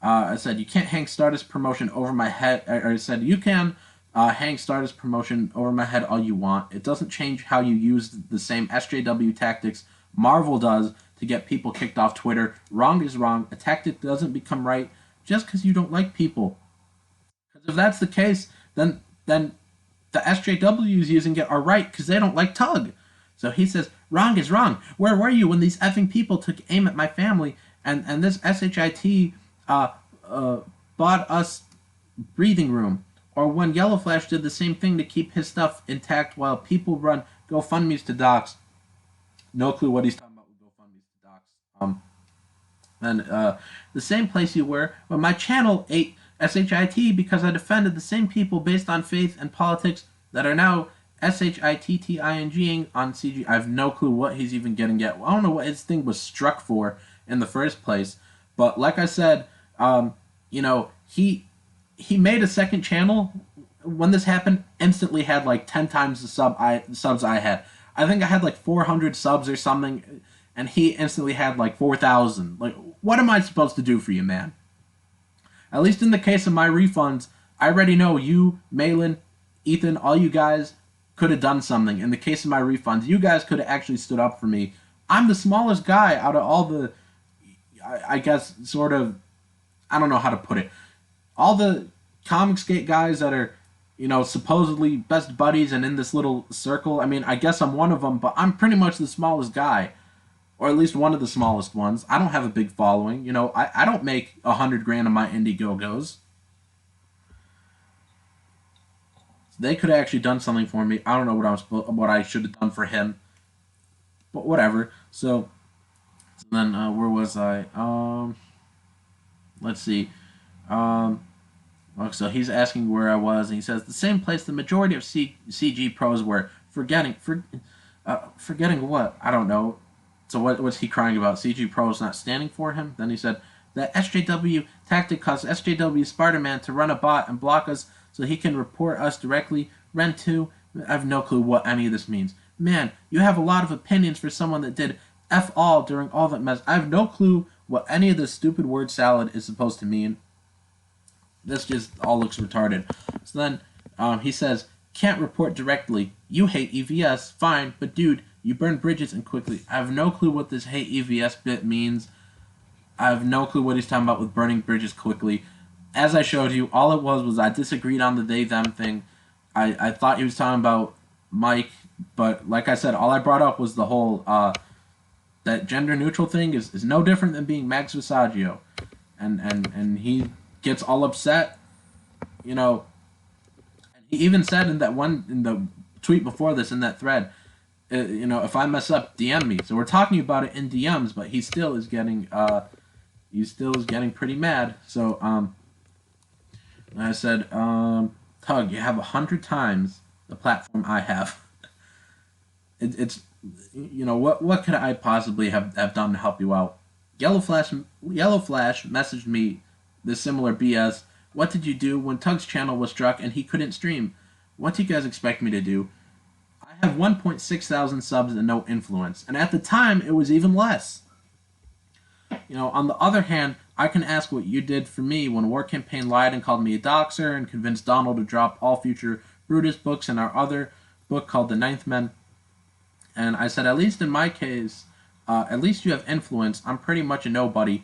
I said, you can't hang Stardust promotion over my head. Or I said, you can hang Stardust promotion over my head all you want. It doesn't change how you use the same SJW tactics Marvel does to get people kicked off Twitter. Wrong is wrong. A tactic doesn't become right just because you don't like people. Because if that's the case, then the SJWs using it are right because they don't like Tug. So he says, wrong is wrong. Where were you when these effing people took aim at my family and this SHIT bought us breathing room? Or when Yellow Flash did the same thing to keep his stuff intact while people run GoFundMes to docs. No clue what he's talking about with GoFundMes to docs. And the sing place you were when my channel ate SHIT because I defended the same people based on faith and politics that are now SHITTINGing on CG. I have no clue what he's even getting at. I don't know what his thing was struck for in the first place. But like I said, he made a second channel when this happened, instantly had like 10 times the subs I had. I think I had like 400 subs or something, and he instantly had like 4,000. Like, what am I supposed to do for you, man? At least in the case of my refunds, I already know you, Malin, Ethan, all you guys could have done something. In the case of my refunds, you guys could have actually stood up for me. I'm the smallest guy out of all the, I guess, sort of, I don't know how to put it. All the Comicsgate guys that are, supposedly best buddies and in this little circle. I mean, I guess I'm one of them, but I'm pretty much the smallest guy. Or at least one of the smallest ones. I don't have a big following. I don't make $100,000 on my Indiegogo's. They could have actually done something for me. I don't know what I should have done for him. But whatever. So then where was I? Let's see. So he's asking where I was, and he says the same place the majority of CG pros were. Forgetting what? I don't know. So what was he crying about? CG pros not standing for him? Then he said that SJW tactic caused SJW Spider-Man to run a bot and block us so he can report us directly. Ren 2, I have no clue what any of this means. Man, you have a lot of opinions for someone that did F all during all that mess. I have no clue what any of this stupid word salad is supposed to mean. This just all looks retarded. So then he says, can't report directly. You hate EVS, fine, but dude, You burn bridges and quickly. I have no clue what this hey EVS bit means. I have no clue what he's talking about with burning bridges quickly. As I showed you, all it was I disagreed on the they-them thing. I thought he was talking about Mike, but like I said, all I brought up was the whole that gender-neutral thing is no different than being Max Visaggio. And he gets all upset, you know. And he even said in the tweet before this, in that thread, you know, if I mess up, DM me. So we're talking about it in DMs, but he still is getting pretty mad. So I said, Tug, you have 100 times the platform I have. It's you know, what could I possibly have done to help you out? Yellow Flash messaged me this similar BS. What did you do when Tug's channel was struck and he couldn't stream? What do you guys expect me to do? I have 1.6 thousand subs and no influence. And at the time, it was even less. You know, on the other hand, I can ask what you did for me when War Campaign lied and called me a doxer and convinced Donald to drop all future Brutus books and our other book called The Ninth Men. And I said, at least in my case, at least you have influence. I'm pretty much a nobody.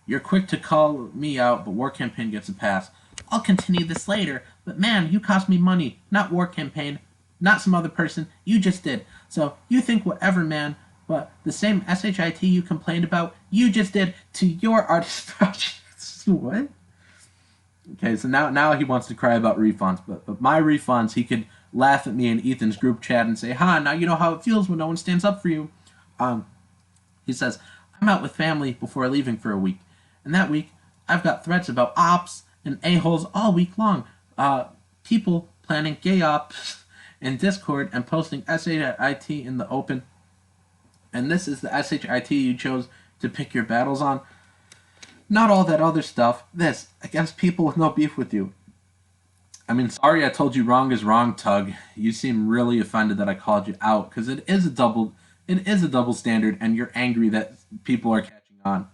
You're quick to call me out, but War Campaign gets a pass. I'll continue this later, but man, you cost me money, not War Campaign, not some other person. You just did. So you think whatever, man, but the same SHIT you complained about, you just did to your artist projects. What? Okay, so now he wants to cry about refunds, but my refunds, he could laugh at me in Ethan's group chat and say, "Ha, now you know how it feels when no one stands up for you." He says, I'm out with family before leaving for a week. And that week, I've got threats about ops and a-holes all week long. People planning gay ops in Discord and posting SHIT in the open. And this is the SHIT you chose to pick your battles on. Not all that other stuff. This, against people with no beef with you. I mean, sorry I told you wrong is wrong, Tug. You seem really offended that I called you out, because it is a double standard, and you're angry that people are catching on.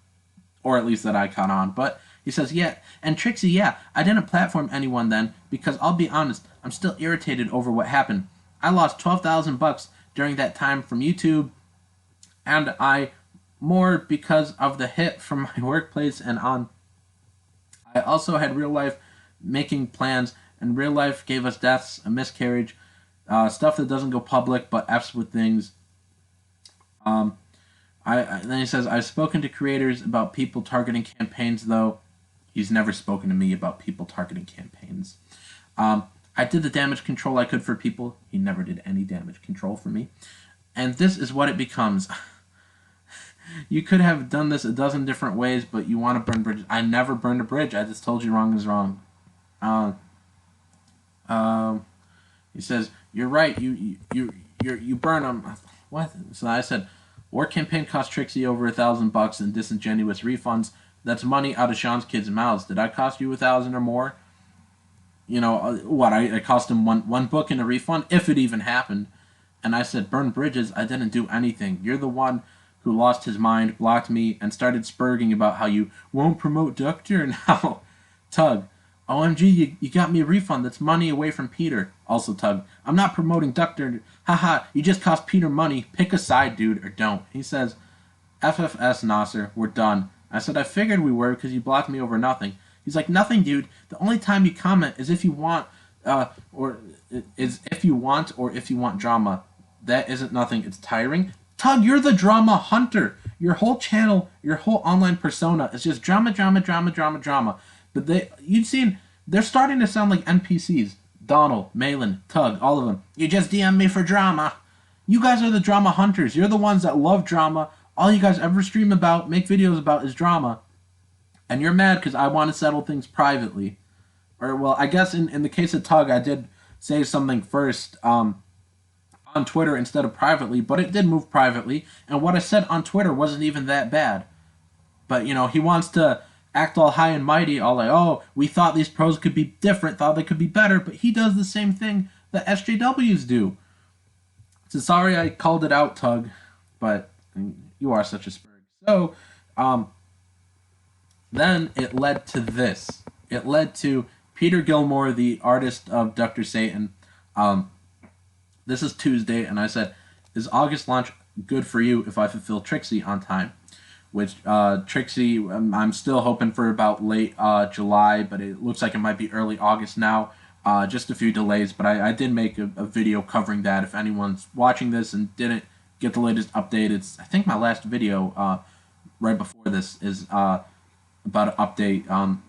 Or at least that I caught on. But he says, yeah, and Trixie, yeah, I didn't platform anyone then, because I'll be honest, I'm still irritated over what happened. I lost $12,000 during that time from YouTube, and I more because of the hit from my workplace and on. I also had real life making plans, and real life gave us deaths, a miscarriage, stuff that doesn't go public, but F's with things. Then he says, I've spoken to creators about people targeting campaigns, though. He's never spoken to me about people targeting campaigns. I did the damage control I could for people. He never did any damage control for me. And this is what it becomes. You could have done this a dozen different ways, but you want to burn bridges. I never burned a bridge. I just told you wrong is wrong. He says, you're right. You burn them. What? So I said, War Campaign cost Trixie over $1,000 in disingenuous refunds. That's money out of Sean's kids' mouths. Did I cost you $1,000 or more? You know, what? I cost him one book in a refund, if it even happened. And I said, burn bridges. I didn't do anything. You're the one who lost his mind, blocked me, and started spurging about how you won't promote Doctor and how Tug. OMG, you got me a refund. That's money away from Peter. Also, Tug, I'm not promoting Doctor. Haha, you just cost Peter money. Pick a side, dude, or don't. He says, FFS, Nasser, we're done. I said, I figured we were because you blocked me over nothing. He's like, nothing, dude. The only time you comment is if you want, or if you want drama. That isn't nothing. It's tiring. Tug, you're the drama hunter. Your whole channel, your whole online persona is just drama. But they're starting to sound like NPCs. Donald, Malin, Tug, all of them. You just DM me for drama. You guys are the drama hunters. You're the ones that love drama. All you guys ever stream about, make videos about is drama. And you're mad because I want to settle things privately. Or, well, I guess in the case of Tug, I did say something first on Twitter instead of privately, but it did move privately. And what I said on Twitter wasn't even that bad. But, you know, he wants to act all high and mighty, all like, oh, we thought these pros could be different, thought they could be better, but he does the same thing that SJWs do. So sorry I called it out, Tug, but you are such a spurg. So, then it led to this. It led to Peter Gilmore, the artist of Dr. Satan. This is Tuesday, and I said, Is August launch good for you if I fulfill Trixie on time? Which Trixie, I'm still hoping for about late July, but it looks like it might be early August now. Just a few delays, but I did make a video covering that. If anyone's watching this and didn't get the latest update, I think my last video right before this is about an update on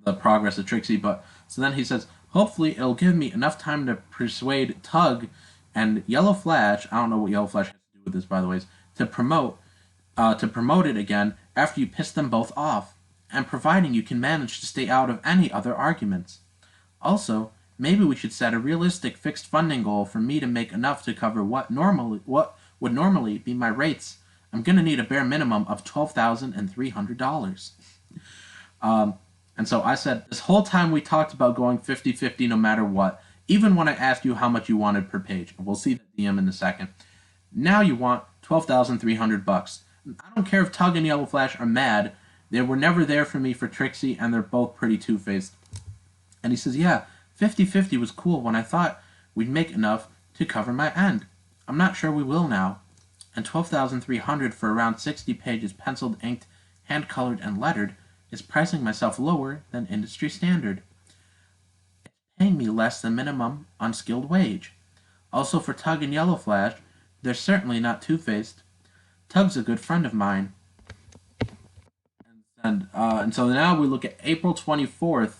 the progress of Trixie. But so then he says, hopefully it'll give me enough time to persuade Tug and Yellow Flash. I don't know what Yellow Flash has to do with this, by the way, to promote it again after you piss them both off, and providing you can manage to stay out of any other arguments. Also, maybe we should set a realistic fixed funding goal for me to make enough to cover what would normally be my rates. I'm gonna need a bare minimum of $12,300. And so I said, this whole time we talked about going 50-50 no matter what, even when I asked you how much you wanted per page. We'll see the DM in a second. Now you want $12,300. I don't care if Tug and Yellow Flash are mad. They were never there for me for Trixie, and they're both pretty two-faced. And he says, yeah, 50-50 was cool when I thought we'd make enough to cover my end. I'm not sure we will now. And $12,300 for around 60 pages penciled, inked, hand-colored, and lettered is pricing myself lower than industry standard. It's paying me less than minimum unskilled wage. Also for Tug and Yellow Flash, they're certainly not two-faced. Tug's a good friend of mine. And so now we look at April 24th,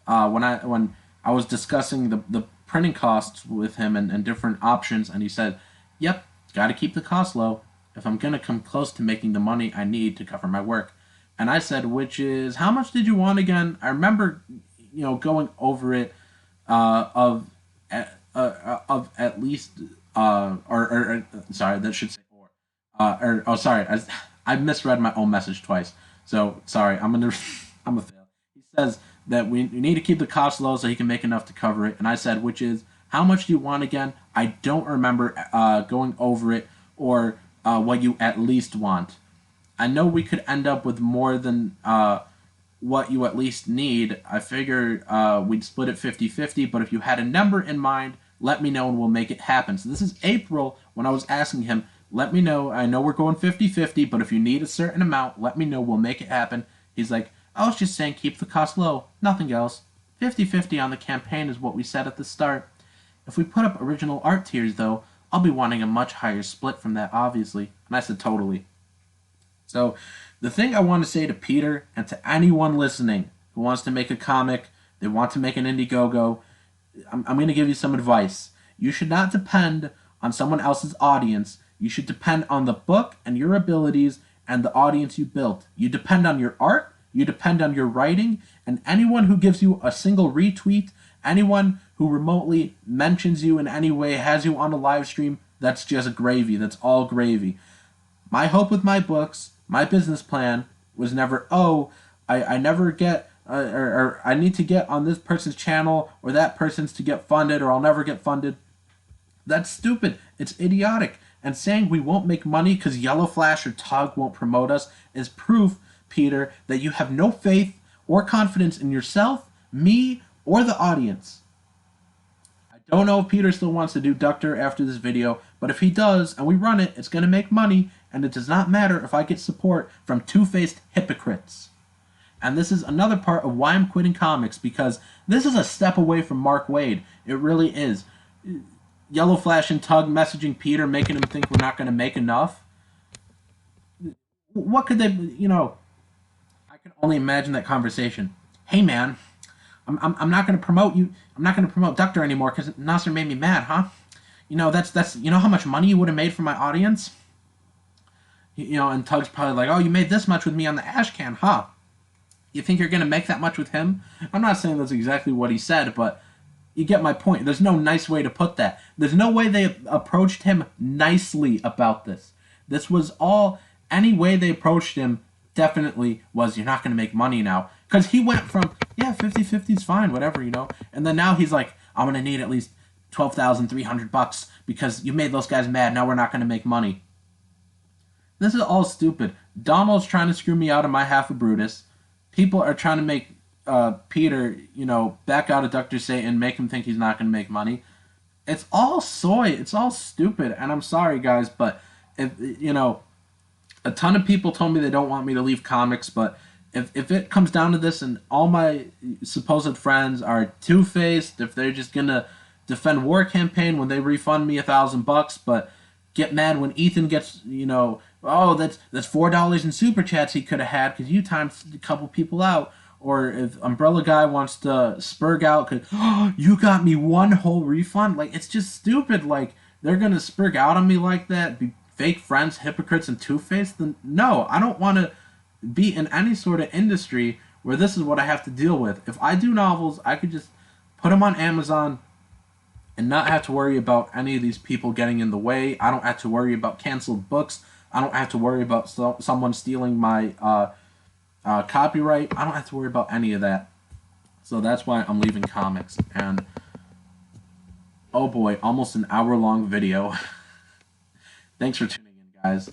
when I was discussing the printing costs with him and different options, and he said, yep, got to keep the cost low if I'm going to come close to making the money I need to cover my work. And I said, which is, how much did you want again? I remember, going over it of at least, sorry, that should say I misread my own message twice. So, sorry, I'm a fail. He says that we need to keep the cost low so he can make enough to cover it. And I said, which is, how much do you want again? I don't remember going over it or what you at least want. I know we could end up with more than what you at least need. I figure we'd split it 50-50, but if you had a number in mind, let me know and we'll make it happen. So this is April when I was asking him, let me know. I know we're going 50-50, but if you need a certain amount, let me know. We'll make it happen. He's like, I was just saying keep the cost low, nothing else. 50-50 on the campaign is what we said at the start. If we put up original art tiers, though, I'll be wanting a much higher split from that, obviously. And I said, totally. So the thing I want to say to Peter and to anyone listening who wants to make a comic, they want to make an Indiegogo, I'm going to give you some advice. You should not depend on someone else's audience. You should depend on the book and your abilities and the audience you built. You depend on your art, you depend on your writing, and anyone who gives you a single retweet, anyone who remotely mentions you in any way, has you on a live stream, that's just gravy. That's all gravy. My hope with my books, my business plan, was never, I never get, or I need to get on this person's channel, or that person's to get funded, or I'll never get funded. That's stupid. It's idiotic. And saying we won't make money because Yellow Flash or Tug won't promote us is proof, Peter, that you have no faith or confidence in yourself, me, or the audience. I don't know if Peter still wants to do Doctor after this video, but if he does, and we run it, it's going to make money, and it does not matter if I get support from two-faced hypocrites. And this is another part of why I'm quitting comics, because this is a step away from Mark Waid. It really is. Yellow Flash and Tug messaging Peter, making him think we're not going to make enough. What could they, I can only imagine that conversation. Hey man, I'm not going to promote you. I'm not going to promote Doctor anymore because Nasser made me mad, huh? That's how much money you would have made for my audience? And Tug's probably like, oh, you made this much with me on the ash can, huh? You think you're going to make that much with him? I'm not saying that's exactly what he said, but you get my point. There's no nice way to put that. There's no way they approached him nicely about this. This was all, any way they approached him definitely was, you're not going to make money now. Because he went from, yeah, 50-50 is fine, whatever, And then now he's like, I'm going to need at least $12,300 because you made those guys mad. Now we're not going to make money. This is all stupid. Donald's trying to screw me out of my half of Brutus. People are trying to make Peter, back out of Dr. Satan, make him think he's not going to make money. It's all soy. It's all stupid. And I'm sorry, guys, but if you know, a ton of people told me they don't want me to leave comics, but if it comes down to this and all my supposed friends are two-faced, if they're just gonna defend War Campaign when they refund me $1,000, but get mad when Ethan gets, oh, that's $4 in super chats he could have had because you timed a couple people out. Or if Umbrella Guy wants to spurg out because, oh, you got me one whole refund, like, it's just stupid. Like, they're gonna spurg out on me like that, be fake friends, hypocrites, and two-faced. Then no, I don't want to be in any sort of industry where this is what I have to deal with. If I do novels, I could just put them on Amazon and not have to worry about any of these people getting in the way. I don't have to worry about canceled books. I don't have to worry about someone stealing my copyright. I don't have to worry about any of that. So that's why I'm leaving comics. And oh boy, almost an hour-long video. Thanks for tuning in, guys.